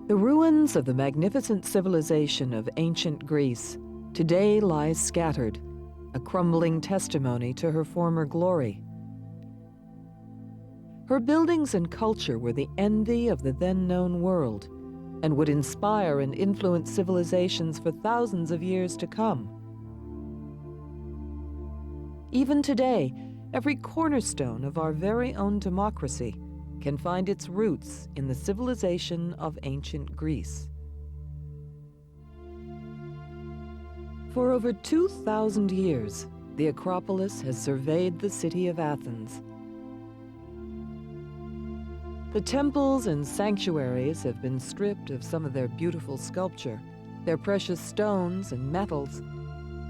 The ruins of the magnificent civilization of ancient Greece today lies scattered, a crumbling testimony to her former glory. Her buildings and culture were the envy of the then-known world and would inspire and influence civilizations for thousands of years to come. Even today, every cornerstone of our very own democracy can find its roots in the civilization of ancient Greece. For over 2,000 years, the Acropolis has surveyed the city of Athens. The temples and sanctuaries have been stripped of some of their beautiful sculpture, their precious stones and metals,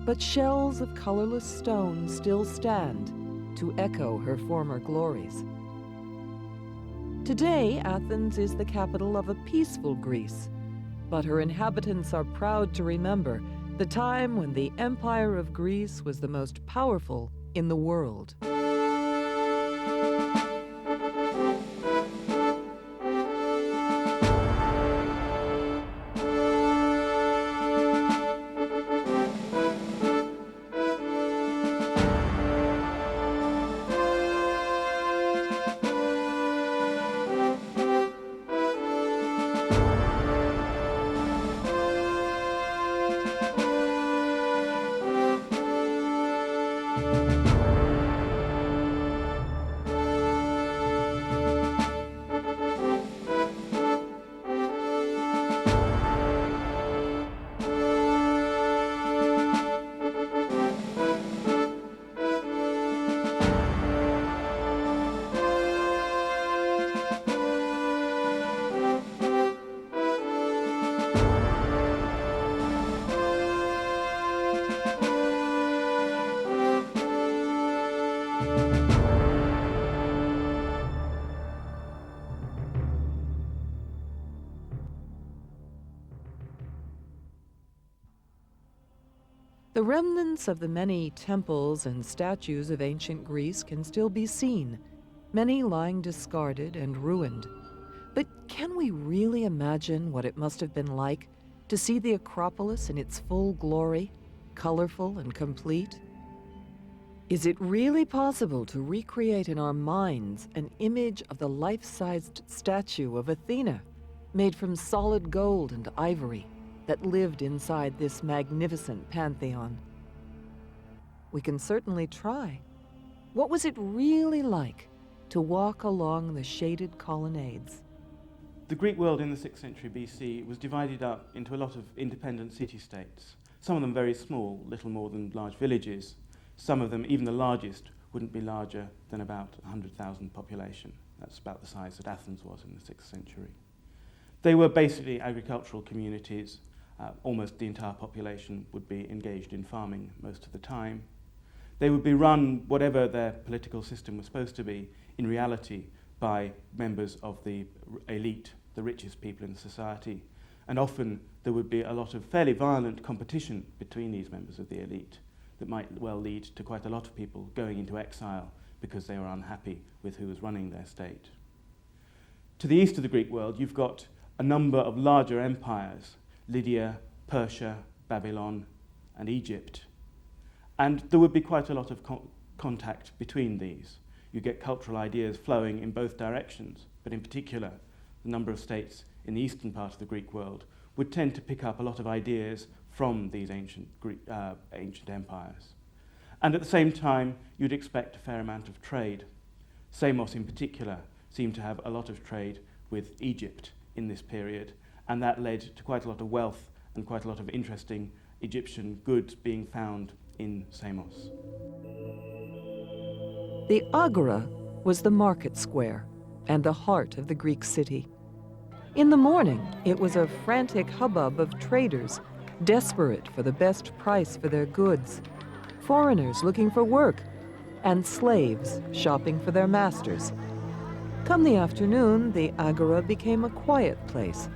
but shells of colorless stone still stand to echo her former glories. Today, Athens is the capital of a peaceful Greece, but her inhabitants are proud to remember the time when the Empire of Greece was the most powerful in the world. The remnants of the many temples and statues of ancient Greece can still be seen, many lying discarded and ruined. But can we really imagine what it must have been like to see the Acropolis in its full glory, colorful and complete? Is it really possible to recreate in our minds an image of the life-sized statue of Athena, made from solid gold and ivory, that lived inside this magnificent pantheon? We can certainly try. What was it really like to walk along the shaded colonnades? The Greek world in the 6th century BC was divided up into a lot of independent city-states, some of them very small, little more than large villages. Some of them, even the largest, wouldn't be larger than about 100,000 population. That's about the size that Athens was in the 6th century. They were basically agricultural communities. Almost the entire population would be engaged in farming most of the time. They would be run, whatever their political system was supposed to be, in reality by members of the elite, the richest people in society. And often there would be a lot of fairly violent competition between these members of the elite that might well lead to quite a lot of people going into exile because they were unhappy with who was running their state. To the east of the Greek world, you've got a number of larger empires: Lydia, Persia, Babylon, and Egypt. And there would be quite a lot of contact between these. You get cultural ideas flowing in both directions, but in particular, the number of states in the eastern part of the Greek world would tend to pick up a lot of ideas from these ancient empires. And at the same time, you'd expect a fair amount of trade. Samos in particular seemed to have a lot of trade with Egypt in this period, and that led to quite a lot of wealth and quite a lot of interesting Egyptian goods being found in Samos. The agora was the market square and the heart of the Greek city. In the morning, it was a frantic hubbub of traders, desperate for the best price for their goods, foreigners looking for work, and slaves shopping for their masters. Come the afternoon, the agora became a quiet place,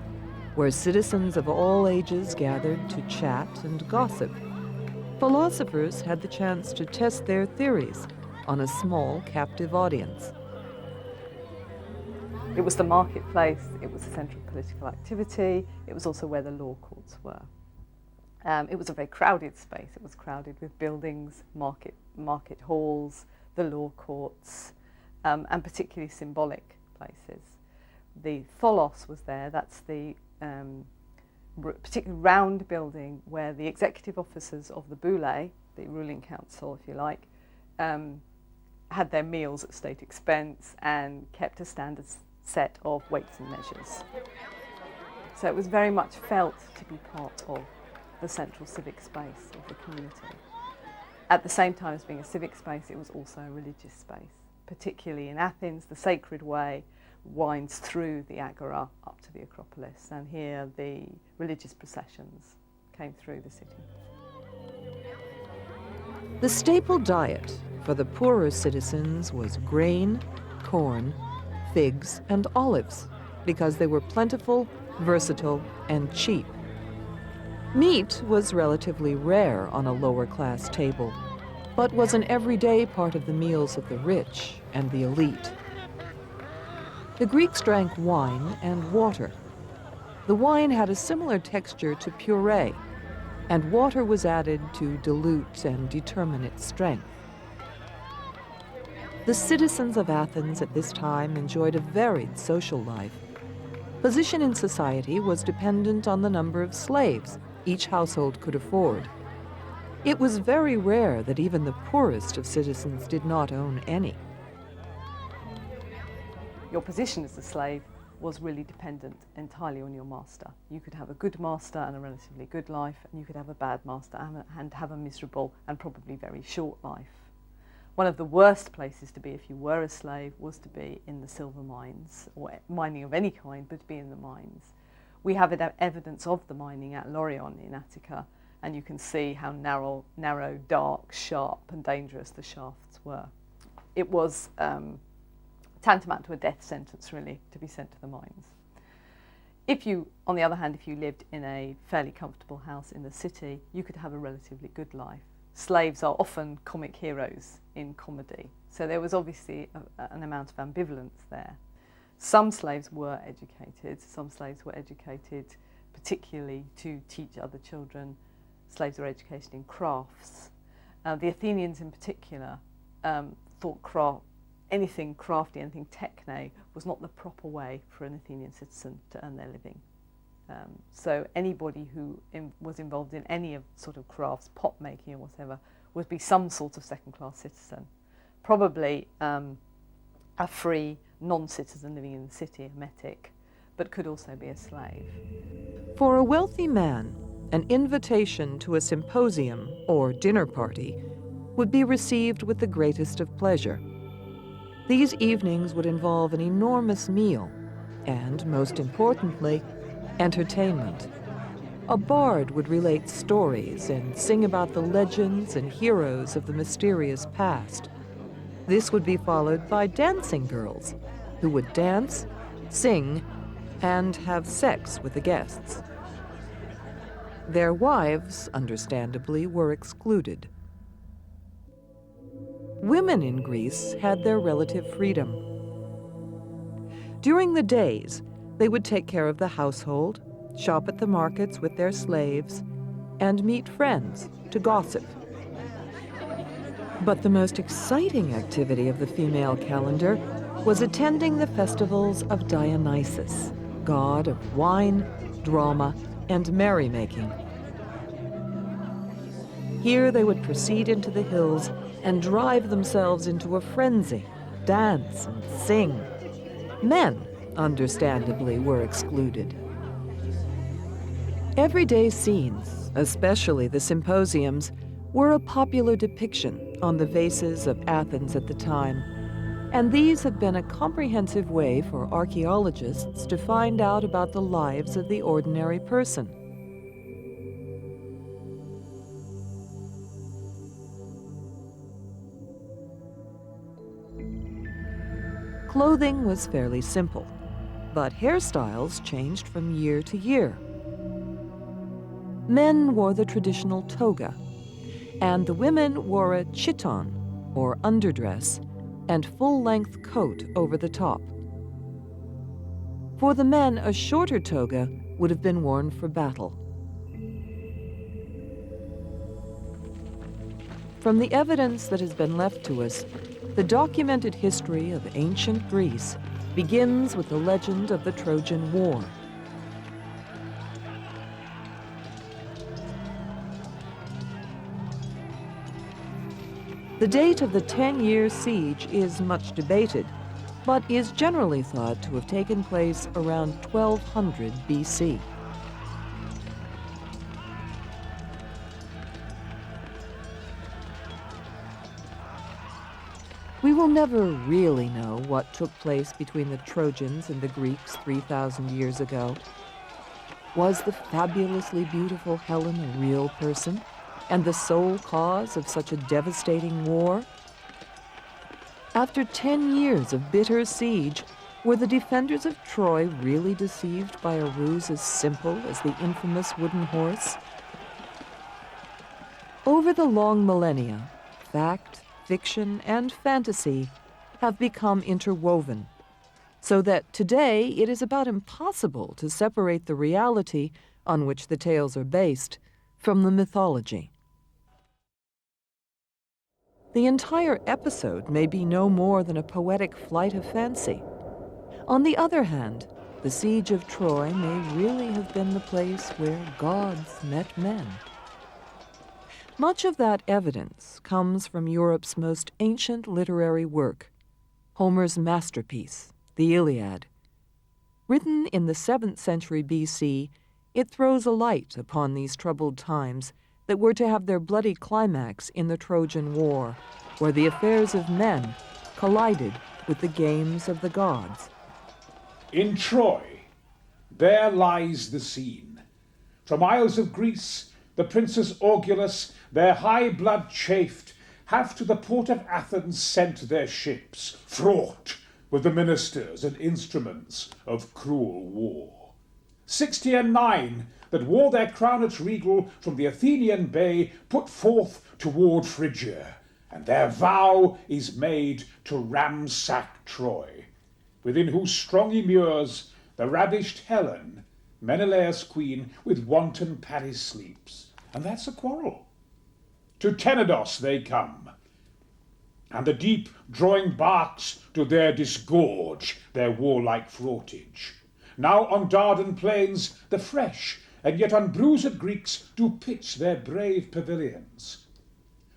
where citizens of all ages gathered to chat and gossip. Philosophers had the chance to test their theories on a small captive audience. It was the marketplace, it was the centre of political activity, it was also where the law courts were. It was a very crowded space. It was crowded with buildings, market halls, the law courts, and particularly symbolic places. The tholos was there. That's the particularly round building where the executive officers of the boule, the ruling council, if you like, had their meals at state expense and kept a standard set of weights and measures. So it was very much felt to be part of the central civic space of the community. At the same time as being a civic space, it was also a religious space. Particularly in Athens, the Sacred Way winds through the agora up to the Acropolis, and here the religious processions came through the city. The staple diet for the poorer citizens was grain, corn, figs, and olives, because they were plentiful, versatile, and cheap. Meat was relatively rare on a lower-class table, but was an everyday part of the meals of the rich and the elite. The Greeks drank wine and water. The wine had a similar texture to puree, and water was added to dilute and determine its strength. The citizens of Athens at this time enjoyed a varied social life. Position in society was dependent on the number of slaves each household could afford. It was very rare that even the poorest of citizens did not own any. Your position as a slave was really dependent entirely on your master. You could have a good master and a relatively good life, and you could have a bad master and have a miserable and probably very short life. One of the worst places to be if you were a slave was to be in the silver mines, or mining of any kind, but to be in the mines. We have evidence of the mining at Lorion in Attica, and you can see how narrow, dark, sharp and dangerous the shafts were. It was tantamount to a death sentence, really, to be sent to the mines. If you, on the other hand, if you lived in a fairly comfortable house in the city, you could have a relatively good life. Slaves are often comic heroes in comedy, so there was obviously an amount of ambivalence there. Some slaves were educated, particularly to teach other children. Slaves were educated in crafts. The Athenians in particular thought anything crafty, anything techne, was not the proper way for an Athenian citizen to earn their living. So anybody who was involved in any of sort of crafts, pot making or whatever, would be some sort of second-class citizen. Probably a free non-citizen living in the city, a metic, but could also be a slave. For a wealthy man, an invitation to a symposium or dinner party would be received with the greatest of pleasure. These evenings would involve an enormous meal and, most importantly, entertainment. A bard would relate stories and sing about the legends and heroes of the mysterious past. This would be followed by dancing girls, who would dance, sing, and have sex with the guests. Their wives, understandably, were excluded. Women in Greece had their relative freedom. During the days, they would take care of the household, shop at the markets with their slaves, and meet friends to gossip. But the most exciting activity of the female calendar was attending the festivals of Dionysus, god of wine, drama, and merrymaking. Here they would proceed into the hills and drive themselves into a frenzy, dance and sing. Men, understandably, were excluded. Everyday scenes, especially the symposiums, were a popular depiction on the vases of Athens at the time, and these have been a comprehensive way for archaeologists to find out about the lives of the ordinary person. Clothing was fairly simple, but hairstyles changed from year to year. Men wore the traditional toga, and the women wore a chiton, or underdress, and full-length coat over the top. For the men, a shorter toga would have been worn for battle. From the evidence that has been left to us, the documented history of ancient Greece begins with the legend of the Trojan War. The date of the 10-year siege is much debated, but is generally thought to have taken place around 1200 BC. We will never really know what took place between the Trojans and the Greeks 3,000 years ago. Was the fabulously beautiful Helen a real person and the sole cause of such a devastating war? After 10 years of bitter siege, were the defenders of Troy really deceived by a ruse as simple as the infamous wooden horse? Over the long millennia, fact, fiction, and fantasy have become interwoven, so that today it is about impossible to separate the reality on which the tales are based from the mythology. The entire episode may be no more than a poetic flight of fancy. On the other hand, the siege of Troy may really have been the place where gods met men. Much of that evidence comes from Europe's most ancient literary work, Homer's masterpiece, the Iliad. Written in the 7th century BC, it throws a light upon these troubled times that were to have their bloody climax in the Trojan War, where the affairs of men collided with the games of the gods. In Troy, there lies the scene. From isles of Greece, the princes Augulus, their high blood chafed, have to the port of Athens sent their ships, fraught with the ministers and instruments of cruel war. 69 that wore their crownets regal from the Athenian bay put forth toward Phrygia, and their vow is made to ransack Troy, within whose strongy mures the ravished Helen, Menelaus' queen, with wanton Paris sleeps. And that's a quarrel. To Tenedos they come, and the deep drawing barks do there disgorge their warlike fraughtage. Now on Dardan plains the fresh and yet unbruised Greeks do pitch their brave pavilions.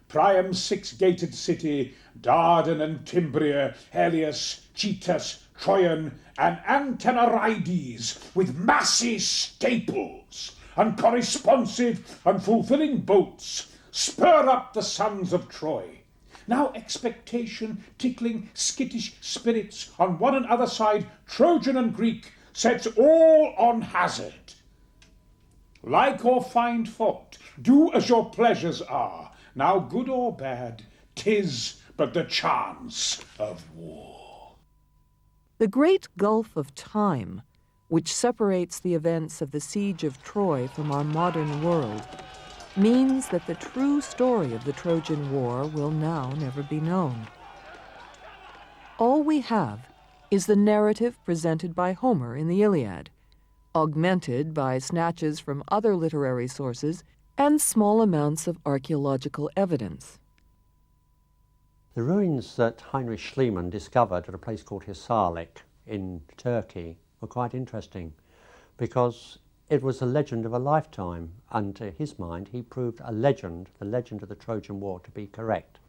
Priam's 6-gated city, Dardan and Timbria, Helios, Chetas, Troyan, and Antenorides, with massy staples, uncorresponsive and fulfilling bolts, spur up the sons of Troy. Now expectation, tickling skittish spirits on one and other side, Trojan and Greek, sets all on hazard. Like or find fault, do as your pleasures are. Now good or bad, 'tis but the chance of war. The great gulf of time, which separates the events of the siege of Troy from our modern world, means that the true story of the Trojan War will now never be known. All we have is the narrative presented by Homer in the Iliad, augmented by snatches from other literary sources and small amounts of archaeological evidence. The ruins that Heinrich Schliemann discovered at a place called Hisarlik in Turkey were quite interesting because it was a legend of a lifetime, and to his mind he proved the legend of the Trojan War, to be correct.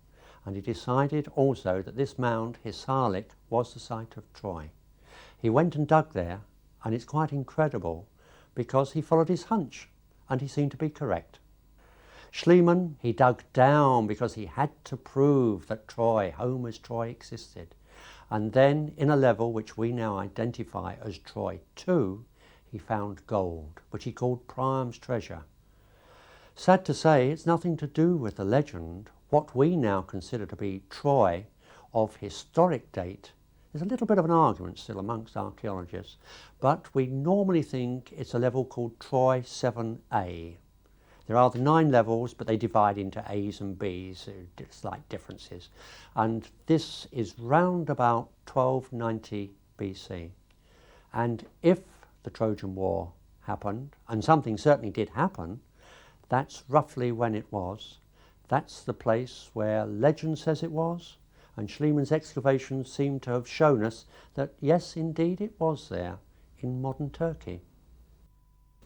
And he decided also that this mound, Hisarlik, was the site of Troy. He went and dug there, and it's quite incredible because he followed his hunch and he seemed to be correct. Schliemann, he dug down because he had to prove that Troy, Homer's Troy, existed. And then in a level which we now identify as Troy 2, he found gold, which he called Priam's treasure. Sad to say, it's nothing to do with the legend. What we now consider to be Troy of historic date is a little bit of an argument still amongst archaeologists, but we normally think it's a level called Troy 7A. There are the 9 levels, but they divide into A's and B's, slight differences. And this is round about 1290 BC. And if the Trojan War happened, and something certainly did happen, that's roughly when it was. That's the place where legend says it was, and Schliemann's excavations seem to have shown us that yes, indeed it was there in modern Turkey.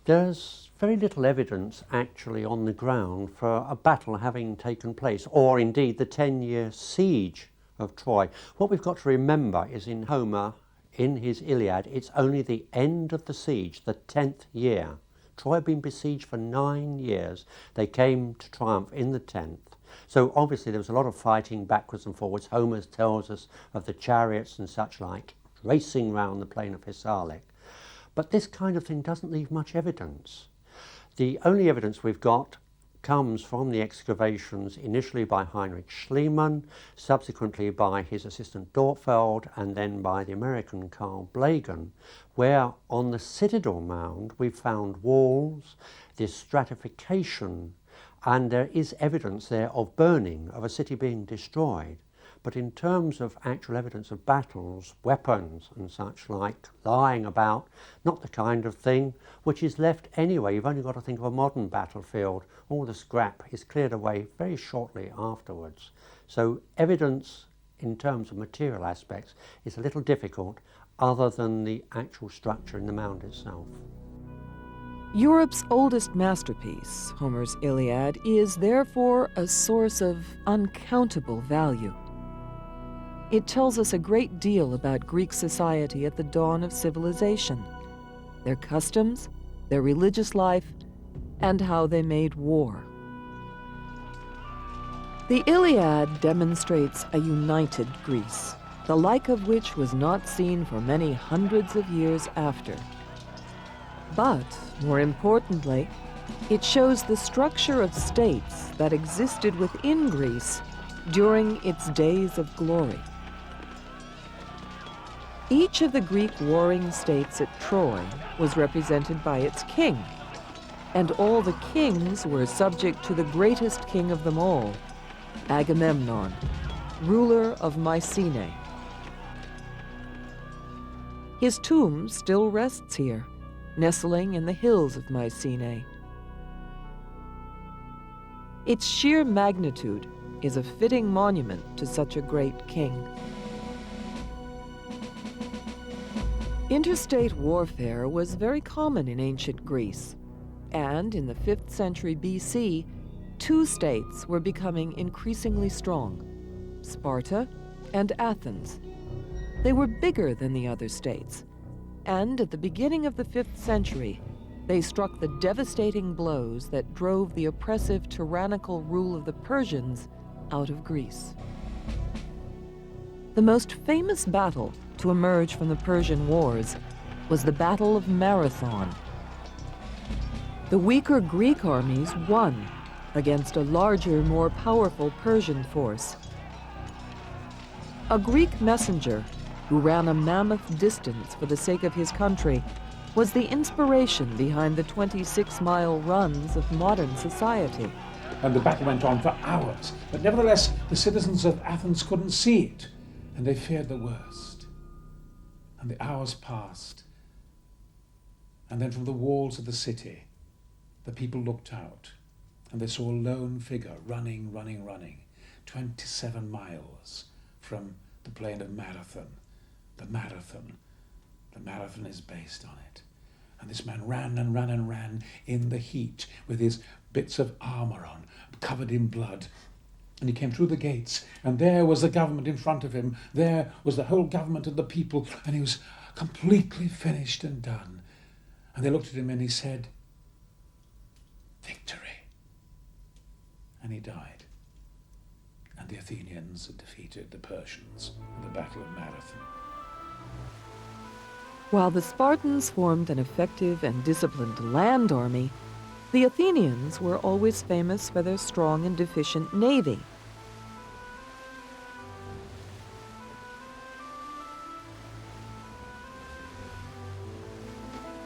There's very little evidence actually on the ground for a battle having taken place, or indeed the 10-year siege of Troy. What we've got to remember is in Homer, in his Iliad, it's only the end of the siege, the 10th year. Troy had been besieged for 9 years. They came to triumph in the 10th. So obviously there was a lot of fighting backwards and forwards. Homer tells us of the chariots and such like racing round the plain of Thessalic. But this kind of thing doesn't leave much evidence. The only evidence we've got comes from the excavations initially by Heinrich Schliemann, subsequently by his assistant Dortfeld, and then by the American Carl Blagan, where on the citadel mound we've found walls, this stratification, and there is evidence there of burning, of a city being destroyed. But in terms of actual evidence of battles, weapons and such like lying about, not the kind of thing which is left anyway. You've only got to think of a modern battlefield. All the scrap is cleared away very shortly afterwards. So evidence in terms of material aspects is a little difficult other than the actual structure in the mound itself. Europe's oldest masterpiece, Homer's Iliad, is therefore a source of uncountable value. It tells us a great deal about Greek society at the dawn of civilization, their customs, their religious life, and how they made war. The Iliad demonstrates a united Greece, the like of which was not seen for many hundreds of years after. But, more importantly, it shows the structure of states that existed within Greece during its days of glory. Each of the Greek warring states at Troy was represented by its king, and all the kings were subject to the greatest king of them all, Agamemnon, ruler of Mycenae. His tomb still rests here, nestling in the hills of Mycenae. Its sheer magnitude is a fitting monument to such a great king. Interstate warfare was very common in ancient Greece, and in the 5th century BC, two states were becoming increasingly strong, Sparta and Athens. They were bigger than the other states, and at the beginning of the 5th century, they struck the devastating blows that drove the oppressive, tyrannical rule of the Persians out of Greece. The most famous battle to emerge from the Persian Wars was the Battle of Marathon. The weaker Greek armies won against a larger, more powerful Persian force. A Greek messenger who ran a mammoth distance for the sake of his country was the inspiration behind the 26-mile runs of modern society. And the battle went on for hours, but nevertheless the citizens of Athens couldn't see it, and they feared the worst. And the hours passed, and then from the walls of the city, the people looked out, and they saw a lone figure running, 27 miles from the plain of Marathon. The marathon is based on it. And this man ran and ran and ran in the heat with his bits of armor on, covered in blood. And he came through the gates, and there was the government in front of him. There was the whole government of the people, and he was completely finished and done. And they looked at him and he said, "Victory." And he died. And the Athenians had defeated the Persians in the Battle of Marathon. While the Spartans formed an effective and disciplined land army, the Athenians were always famous for their strong and efficient navy.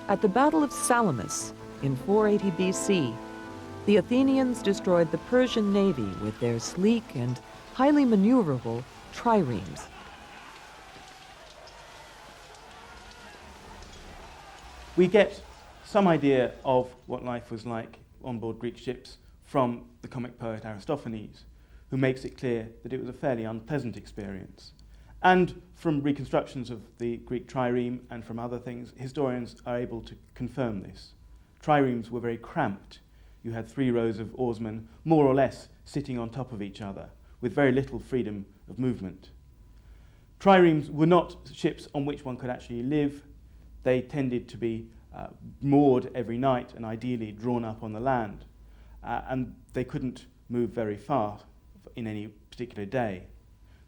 At the Battle of Salamis in 480 BC, the Athenians destroyed the Persian navy with their sleek and highly maneuverable triremes. We get some idea of what life was like on board Greek ships from the comic poet Aristophanes, who makes it clear that it was a fairly unpleasant experience. And from reconstructions of the Greek trireme and from other things, historians are able to confirm this. Triremes were very cramped. You had 3 rows of oarsmen, more or less, sitting on top of each other, with very little freedom of movement. Triremes were not ships on which one could actually live. They tended to be moored every night and ideally drawn up on the land. And they couldn't move very far in any particular day.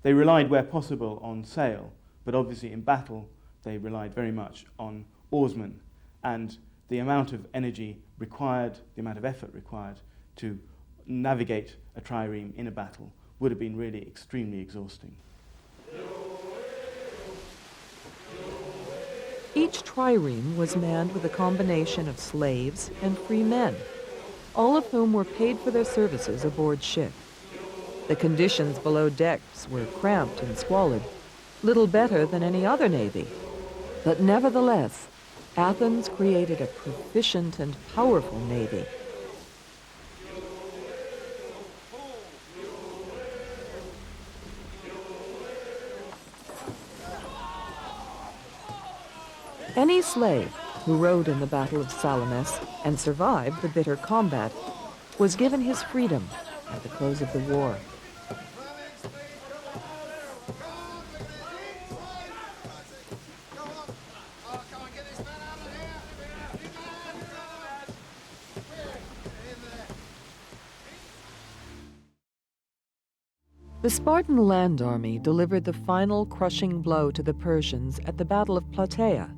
They relied where possible on sail, but obviously in battle they relied very much on oarsmen, and the amount of energy required, the amount of effort required to navigate a trireme in a battle would have been really extremely exhausting. Each trireme was manned with a combination of slaves and free men, all of whom were paid for their services aboard ship. The conditions below decks were cramped and squalid, little better than any other navy. But nevertheless, Athens created a proficient and powerful navy. Any slave who rode in the Battle of Salamis and survived the bitter combat was given his freedom at the close of the war. The Spartan land army delivered the final crushing blow to the Persians at the Battle of Plataea,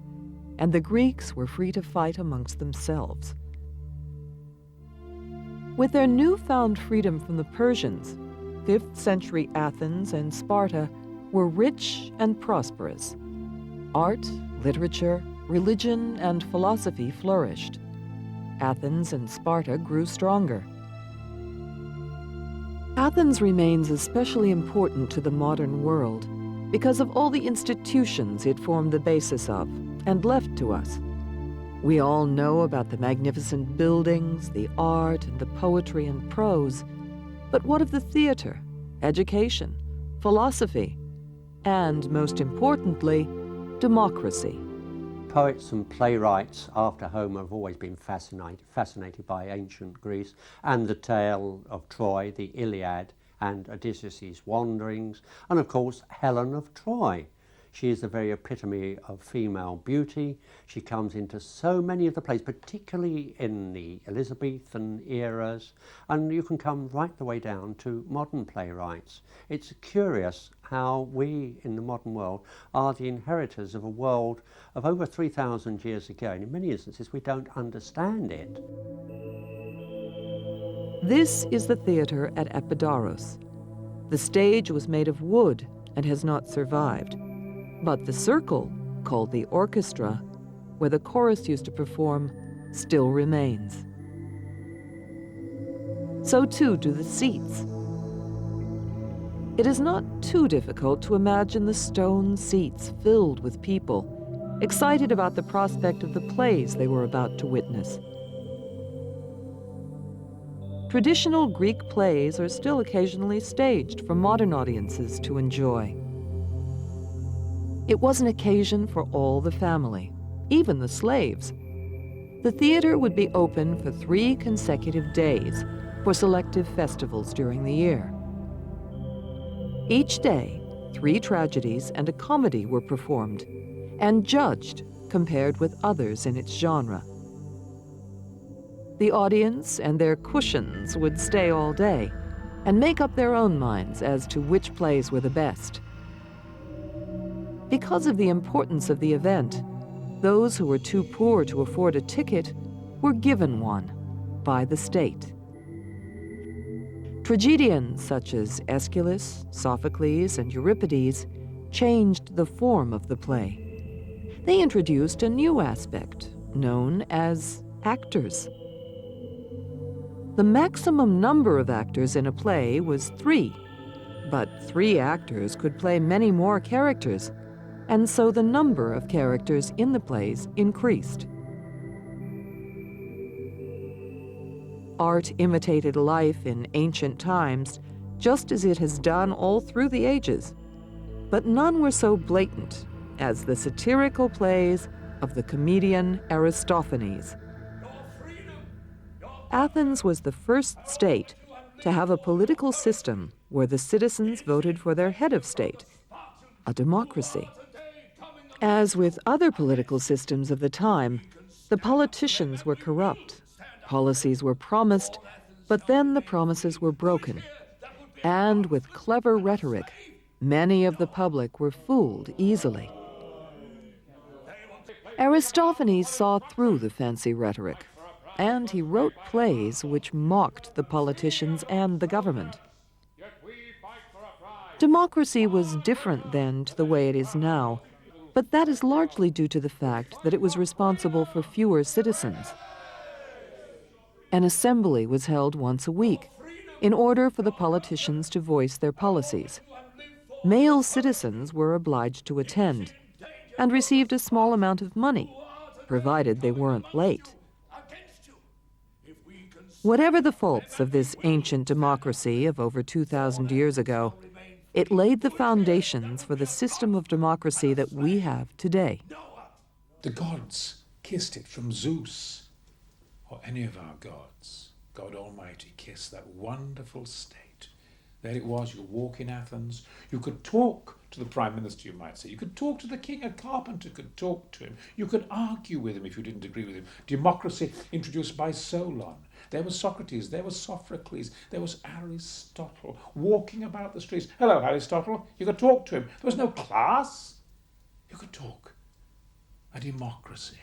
and the Greeks were free to fight amongst themselves. With their newfound freedom from the Persians, 5th century Athens and Sparta were rich and prosperous. Art, literature, religion, and philosophy flourished. Athens and Sparta grew stronger. Athens remains especially important to the modern world because of all the institutions it formed the basis of and left to us. We all know about the magnificent buildings, the art, and the poetry and prose. But what of the theater, education, philosophy, and, most importantly, democracy? Poets and playwrights after Homer have always been fascinated by ancient Greece and the tale of Troy, the Iliad, and Odysseus' wanderings, and of course Helen of Troy. She is the very epitome of female beauty. She comes into so many of the plays, particularly in the Elizabethan eras, and you can come right the way down to modern playwrights. It's curious how we in the modern world are the inheritors of a world of over 3,000 years ago, and in many instances we don't understand it. This is the theater at Epidaurus. The stage was made of wood and has not survived. But the circle, called the orchestra, where the chorus used to perform, still remains. So too do the seats. It is not too difficult to imagine the stone seats filled with people, excited about the prospect of the plays they were about to witness. Traditional Greek plays are still occasionally staged for modern audiences to enjoy. It was an occasion for all the family, even the slaves. The theater would be open for 3 consecutive days for selective festivals during the year. Each day, 3 tragedies and a comedy were performed and judged compared with others in its genre. The audience and their cushions would stay all day and make up their own minds as to which plays were the best. Because of the importance of the event, those who were too poor to afford a ticket were given one by the state. Tragedians such as Aeschylus, Sophocles, and Euripides changed the form of the play. They introduced a new aspect known as actors. The maximum number of actors in a play was 3, but 3 actors could play many more characters, and so the number of characters in the plays increased. Art imitated life in ancient times, just as it has done all through the ages. But none were so blatant as the satirical plays of the comedian Aristophanes. Athens was the first state to have a political system where the citizens voted for their head of state, a democracy. As with other political systems of the time, the politicians were corrupt. Policies were promised, but then the promises were broken. And with clever rhetoric, many of the public were fooled easily. Aristophanes saw through the fancy rhetoric, and he wrote plays which mocked the politicians and the government. Democracy was different then to the way it is now, but that is largely due to the fact that it was responsible for fewer citizens. An assembly was held once a week in order for the politicians to voice their policies. Male citizens were obliged to attend and received a small amount of money, provided they weren't late. Whatever the faults of this ancient democracy of over 2,000 years ago, it laid the foundations for the system of democracy that we have today. The gods kissed it, from Zeus or any of our gods. God Almighty kissed that wonderful state. There it was, you walk in Athens, you could talk to the Prime Minister, you might say. You could talk to the king, a carpenter could talk to him. You could argue with him if you didn't agree with him. Democracy introduced by Solon. There was Socrates, there was Sophocles, there was Aristotle walking about the streets. Hello, Aristotle. You could talk to him. There was no class. You could talk. A democracy.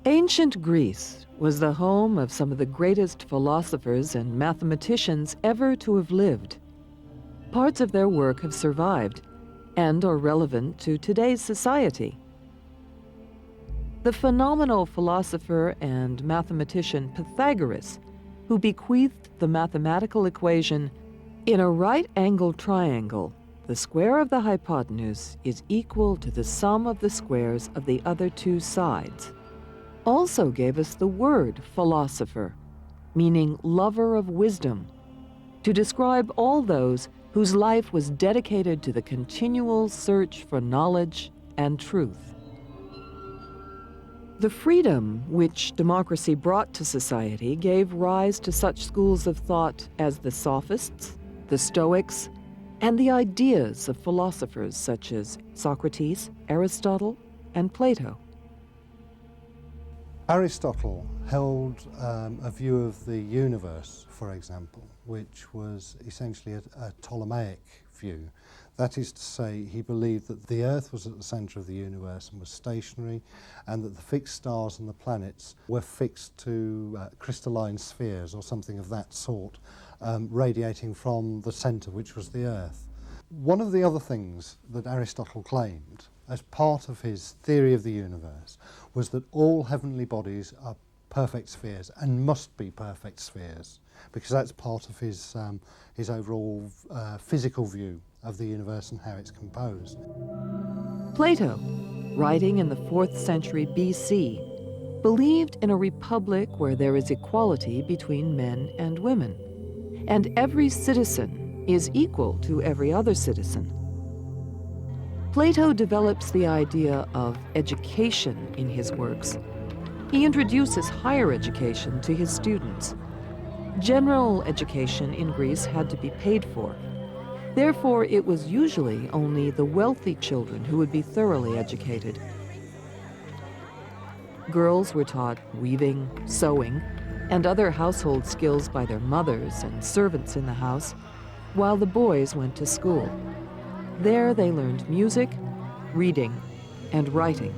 Ancient Greece was the home of some of the greatest philosophers and mathematicians ever to have lived. Parts of their work have survived and are relevant to today's society. The phenomenal philosopher and mathematician Pythagoras, who bequeathed the mathematical equation, in a right-angled triangle, the square of the hypotenuse is equal to the sum of the squares of the other two sides, also gave us the word philosopher, meaning lover of wisdom, to describe all those whose life was dedicated to the continual search for knowledge and truth. The freedom which democracy brought to society gave rise to such schools of thought as the Sophists, the Stoics, and the ideas of philosophers such as Socrates, Aristotle, and Plato. Aristotle held a view of the universe, for example, which was essentially a Ptolemaic view. That is to say, he believed that the Earth was at the centre of the universe and was stationary, and that the fixed stars and the planets were fixed to crystalline spheres or something of that sort, radiating from the centre, which was the Earth. One of the other things that Aristotle claimed as part of his theory of the universe was that all heavenly bodies are perfect spheres and must be perfect spheres, because that's part of his overall physical view of the universe and how it's composed. Plato, writing in the 4th century BC, believed in a republic where there is equality between men and women, and every citizen is equal to every other citizen. Plato develops the idea of education in his works. He introduces higher education to his students. General education in Greece had to be paid for. Therefore, it was usually only the wealthy children who would be thoroughly educated. Girls were taught weaving, sewing, and other household skills by their mothers and servants in the house, while the boys went to school. There they learned music, reading, and writing.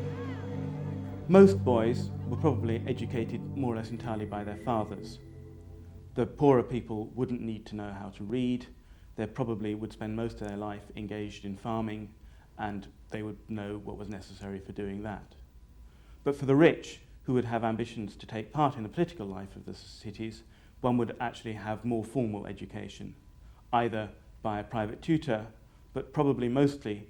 Most boys were probably educated more or less entirely by their fathers. The poorer people wouldn't need to know how to read. They probably would spend most of their life engaged in farming, and they would know what was necessary for doing that. But for the rich, who would have ambitions to take part in the political life of the cities, one would actually have more formal education, either by a private tutor, but probably mostly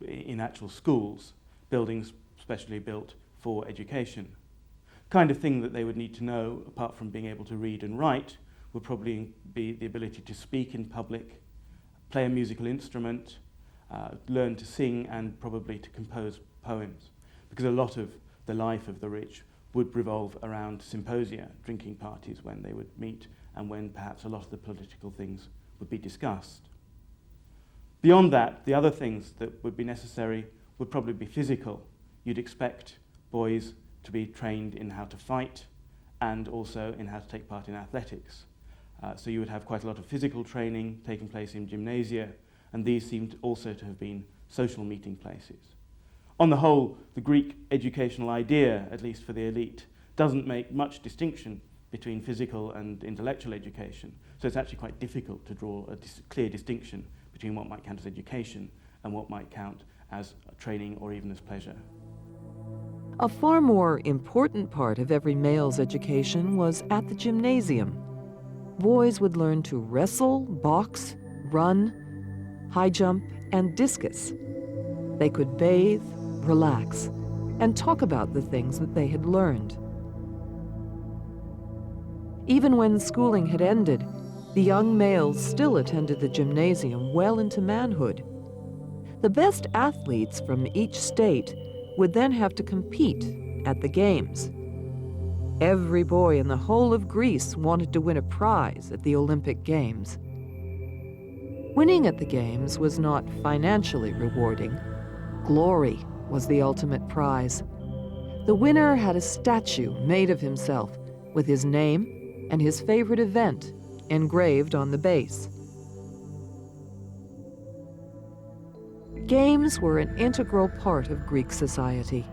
in actual schools, buildings specially built for education. kind of thing that they would need to know, apart from being able to read and write, would probably be the ability to speak in public, play a musical instrument, learn to sing, and probably to compose poems. Because a lot of the life of the rich would revolve around symposia, drinking parties when they would meet, and when perhaps a lot of the political things would be discussed. Beyond that, the other things that would be necessary would probably be physical. You'd expect boys to be trained in how to fight and also in how to take part in athletics. So you would have quite a lot of physical training taking place in gymnasia, and these seemed also to have been social meeting places. On the whole, the Greek educational idea, at least for the elite, doesn't make much distinction between physical and intellectual education. So it's actually quite difficult to draw a clear distinction between what might count as education and what might count as training or even as pleasure. A far more important part of every male's education was at the gymnasium. Boys would learn to wrestle, box, run, high jump, and discus. They could bathe, relax, and talk about the things that they had learned. Even when schooling had ended, the young males still attended the gymnasium well into manhood. The best athletes from each state would then have to compete at the games. Every boy in the whole of Greece wanted to win a prize at the Olympic Games. Winning at the Games was not financially rewarding. Glory was the ultimate prize. The winner had a statue made of himself with his name and his favorite event engraved on the base. Games were an integral part of Greek society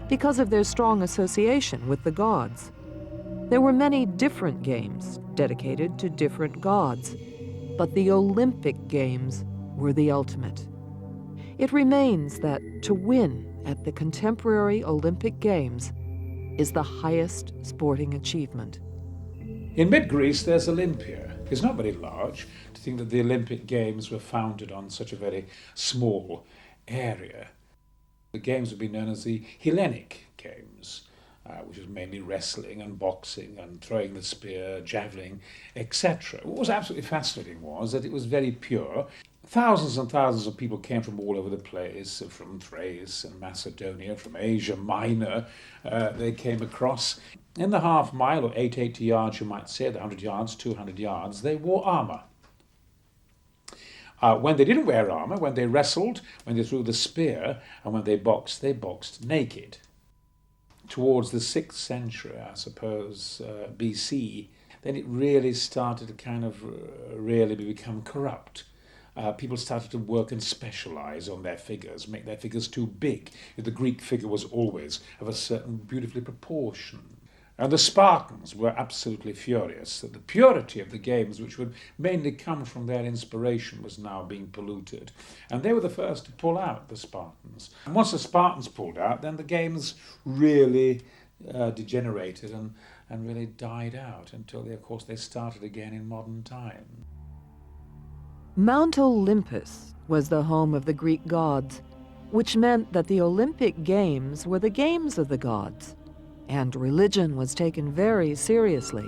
because of their strong association with the gods. There were many different games dedicated to different gods, but the Olympic Games were the ultimate. It remains that to win at the contemporary Olympic Games is the highest sporting achievement. In mid-Greece, there's Olympia. It's not very large. To think that the Olympic Games were founded on such a very small area. The games would be known as the Hellenic Games, which was mainly wrestling and boxing and throwing the spear, javelin, etc. What was absolutely fascinating was that it was very pure. Thousands and thousands of people came from all over the place, from Thrace and Macedonia, from Asia Minor. They came across. In the half mile, or 880 yards, you might say, the 100 yards, 200 yards, they wore armour. When they didn't wear armour, when they wrestled, when they threw the spear, and when they boxed naked. Towards the 6th century, I suppose, BC, then it really started to kind of really become corrupt. People started to work and specialise on their figures, make their figures too big. The Greek figure was always of a certain beautifully proportion. And the Spartans were absolutely furious that the purity of the games, which would mainly come from their inspiration, was now being polluted. And they were the first to pull out, the Spartans. And once the Spartans pulled out, then the games really degenerated and really died out until, of course, they started again in modern time. Mount Olympus was the home of the Greek gods, which meant that the Olympic Games were the games of the gods, and religion was taken very seriously.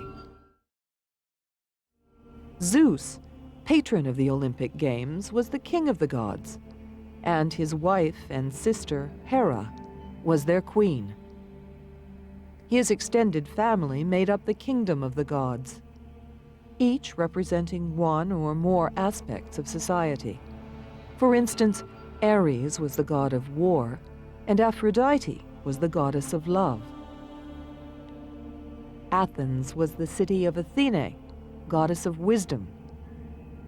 Zeus, patron of the Olympic Games, was the king of the gods, and his wife and sister, Hera, was their queen. His extended family made up the kingdom of the gods, each representing one or more aspects of society. For instance, Ares was the god of war, and Aphrodite was the goddess of love. Athens was the city of Athene, goddess of wisdom.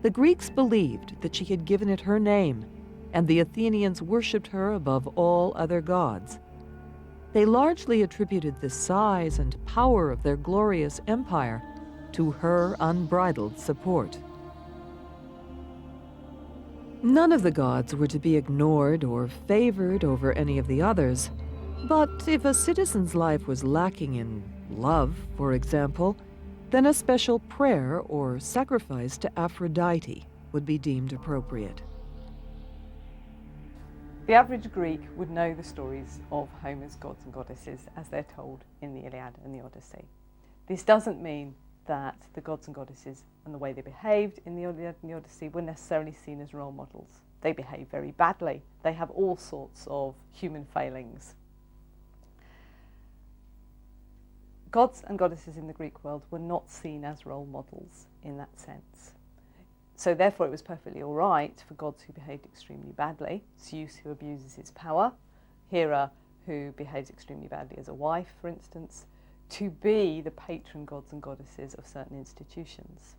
The Greeks believed that she had given it her name, and the Athenians worshipped her above all other gods. They largely attributed the size and power of their glorious empire to her unbridled support. None of the gods were to be ignored or favored over any of the others, but if a citizen's life was lacking in love, for example, then a special prayer or sacrifice to Aphrodite would be deemed appropriate. The average Greek would know the stories of Homer's gods and goddesses as they're told in the Iliad and the Odyssey. This doesn't mean that the gods and goddesses and the way they behaved in the Iliad and the Odyssey were necessarily seen as role models. They behave very badly. They have all sorts of human failings. Gods and goddesses in the Greek world were not seen as role models in that sense. So therefore it was perfectly all right for gods who behaved extremely badly, Zeus who abuses his power, Hera who behaves extremely badly as a wife, for instance, to be the patron gods and goddesses of certain institutions.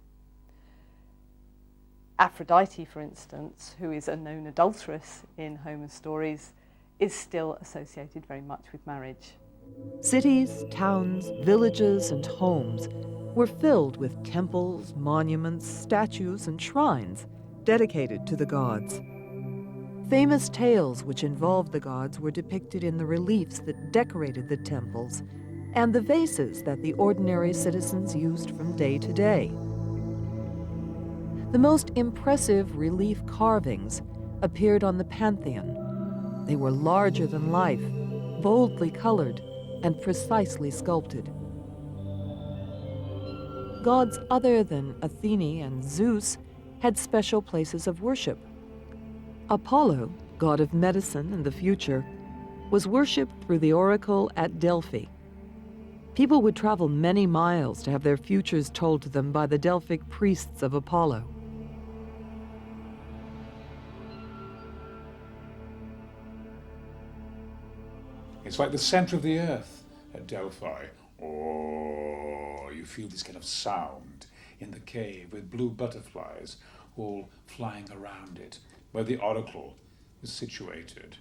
Aphrodite, for instance, who is a known adulteress in Homer's stories, is still associated very much with marriage. Cities, towns, villages, and homes were filled with temples, monuments, statues, and shrines dedicated to the gods. Famous tales which involved the gods were depicted in the reliefs that decorated the temples and the vases that the ordinary citizens used from day to day. The most impressive relief carvings appeared on the Pantheon. They were larger than life, boldly colored, and precisely sculpted. Gods other than Athene and Zeus had special places of worship. Apollo, god of medicine and the future, was worshipped through the oracle at Delphi. People would travel many miles to have their futures told to them by the Delphic priests of Apollo. It's like the center of the earth at Delphi. Oh, you feel this kind of sound in the cave with blue butterflies all flying around it, where the oracle was situated,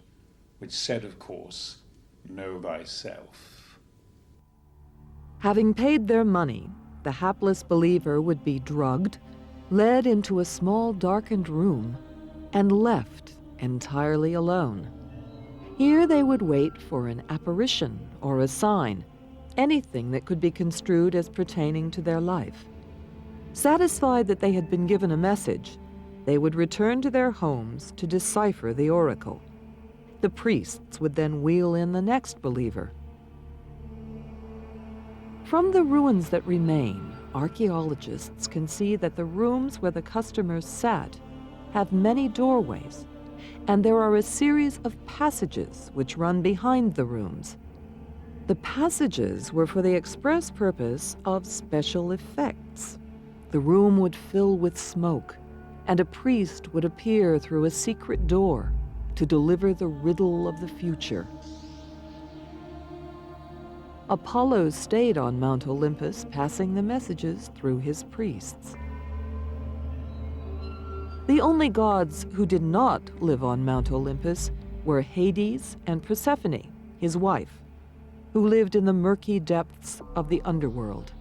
which said, of course, know thyself. Having paid their money, the hapless believer would be drugged, led into a small darkened room, and left entirely alone. Here they would wait for an apparition or a sign, anything that could be construed as pertaining to their life. Satisfied that they had been given a message, they would return to their homes to decipher the oracle. The priests would then wheel in the next believer. From the ruins that remain, archaeologists can see that the rooms where the customers sat have many doorways, and there are a series of passages which run behind the rooms. The passages were for the express purpose of special effects. The room would fill with smoke, and a priest would appear through a secret door to deliver the riddle of the future. Apollo stayed on Mount Olympus, passing the messages through his priests. The only gods who did not live on Mount Olympus were Hades and Persephone, his wife, who lived in the murky depths of the underworld.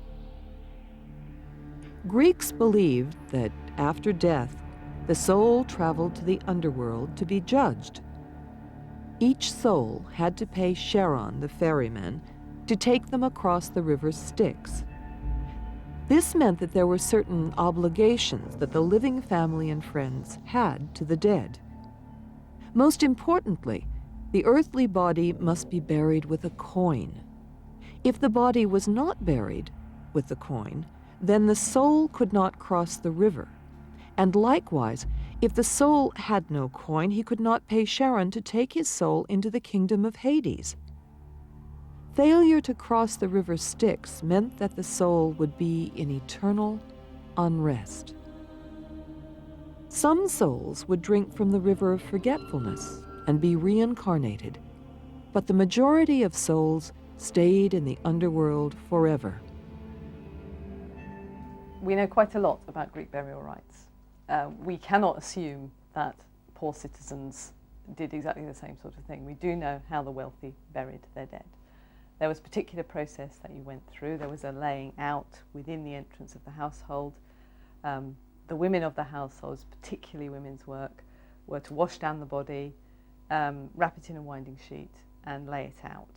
Greeks believed that after death, the soul traveled to the underworld to be judged. Each soul had to pay Charon, the ferryman, to take them across the river Styx. This meant that there were certain obligations that the living family and friends had to the dead. Most importantly, the earthly body must be buried with a coin. If the body was not buried with the coin, then the soul could not cross the river. And likewise, if the soul had no coin, he could not pay Charon to take his soul into the kingdom of Hades. Failure to cross the river Styx meant that the soul would be in eternal unrest. Some souls would drink from the river of forgetfulness and be reincarnated, but the majority of souls stayed in the underworld forever. We know quite a lot about Greek burial rites. We cannot assume that poor citizens did exactly the same sort of thing. We do know how the wealthy buried their dead. There was a particular process that you went through. There was a laying out within the entrance of the household. The women of the households, particularly women's work, were to wash down the body, wrap it in a winding sheet, and lay it out.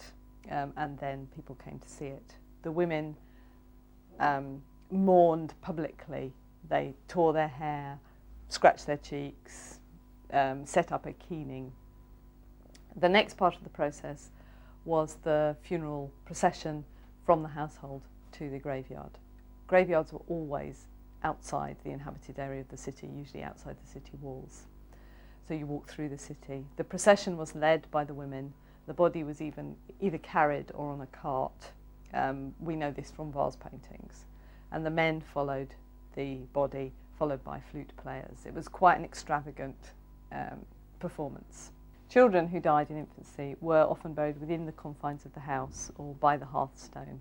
And then people came to see it. The women mourned publicly. They tore their hair, scratched their cheeks, set up a keening The next part of the process was the funeral procession from the household to the graveyard. Graveyards were always outside the inhabited area of the city, usually outside the city walls. So you walk through the city. The procession was led by the women. The body was either carried or on a cart. We know this from vase paintings. And the men followed the body, followed by flute players. It was quite an extravagant performance. Children who died in infancy were often buried within the confines of the house or by the hearthstone.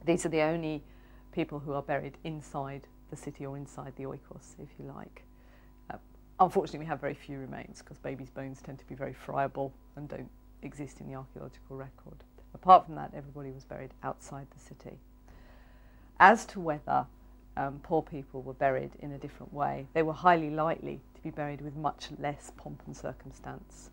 These are the only people who are buried inside the city or inside the oikos, if you like. Unfortunately, we have very few remains because babies' bones tend to be very friable and don't exist in the archaeological record. Apart from that, everybody was buried outside the city. As to whether poor people were buried in a different way, they were highly likely to be buried with much less pomp and circumstance.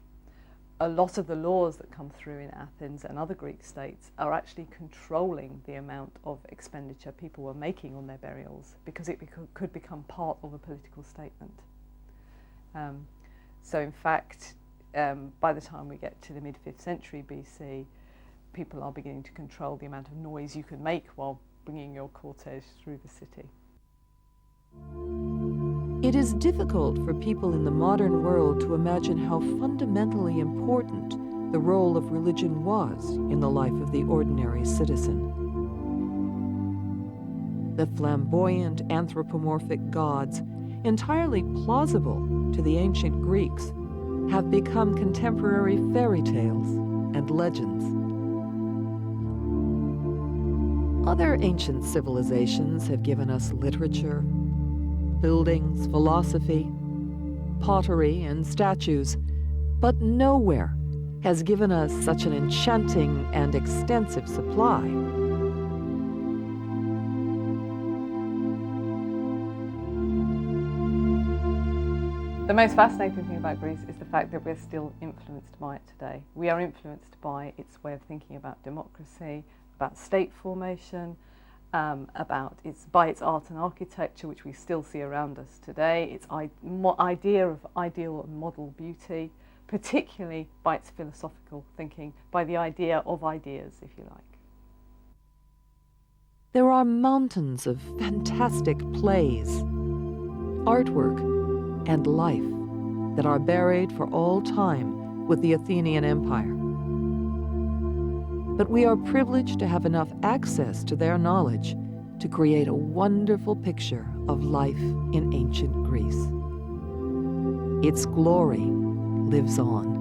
A lot of the laws that come through in Athens and other Greek states are actually controlling the amount of expenditure people were making on their burials because it could become part of a political statement. So in fact, by the time we get to the mid-5th century BC, people are beginning to control the amount of noise you can make while bringing your cortege through the city. It is difficult for people in the modern world to imagine how fundamentally important the role of religion was in the life of the ordinary citizen. The flamboyant anthropomorphic gods, entirely plausible to the ancient Greeks, have become contemporary fairy tales and legends. Other ancient civilizations have given us literature, buildings, philosophy, pottery, and statues, but nowhere has given us such an enchanting and extensive supply. The most fascinating thing about Greece is the fact that we're still influenced by it today. We are influenced by its way of thinking about democracy, about state formation, by its art and architecture, which we still see around us today, its idea of ideal and model beauty, particularly by its philosophical thinking, by the idea of ideas, if you like. There are mountains of fantastic plays, artwork, and life that are buried for all time with the Athenian Empire. But we are privileged to have enough access to their knowledge to create a wonderful picture of life in ancient Greece. Its glory lives on.